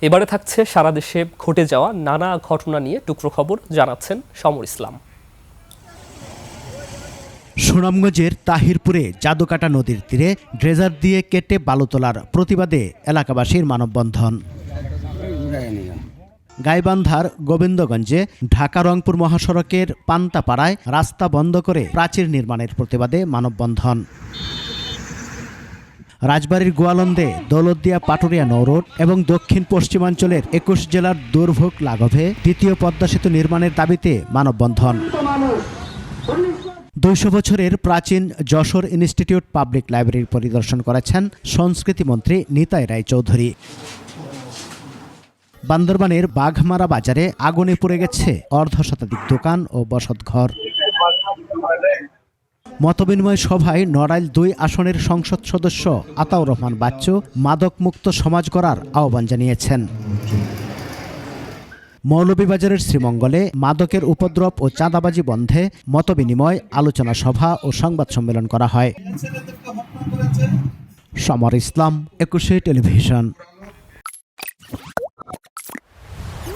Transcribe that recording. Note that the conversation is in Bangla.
এবারে থাকছে সারা দেশে ঘটে যাওয়া নানা ঘটনা নিয়ে টুকরো খবর, জানাচ্ছেন সমর ইসলাম। সুনামগঞ্জের তাহিরপুরে জাদুকাটা নদীর তীরে ড্রেজার দিয়ে কেটে বালু তোলার প্রতিবাদে এলাকাবাসীর মানববন্ধন। গাইবান্ধার গোবিন্দগঞ্জে ঢাকা রংপুর মহাসড়কের পান্তাপাড়ায় রাস্তা বন্ধ করে প্রাচীর নির্মাণের প্রতিবাদে মানববন্ধন। রাজবাড়ীর গোয়ালন্দে দৌলতদিয়া পাটুরিয়া নৌরোড এবং দক্ষিণ পশ্চিমাঞ্চলের ২১ জেলার দুর্ভোগ লাঘবে দ্বিতীয় পদ্মা সেতু নির্মাণের দাবিতে মানববন্ধন। ২০০ বছরের প্রাচীন যশোর ইনস্টিটিউট পাবলিক লাইব্রেরি পরিদর্শন করেছেন সংস্কৃতিমন্ত্রী নিতাই রায়চৌধুরী। বান্দরবানের বাঘমারা বাজারে আগুনে পুড়ে গেছে অর্ধশতাধিক দোকান ও বসতঘর। মতবিনিময় সভায় নড়াইল ২ আসনের সংসদ সদস্য আতাউর রহমান বাচ্চু মাদকমুক্ত সমাজ গড়ার আহ্বান জানিয়েছেন। মৌলভীবাজারের শ্রীমঙ্গলে মাদকের উপদ্রব ও চাঁদাবাজি বন্ধে মতবিনিময়, আলোচনা সভা ও সংবাদ সম্মেলন করা হয়। সমর ইসলাম, ২১ টেলিভিশন।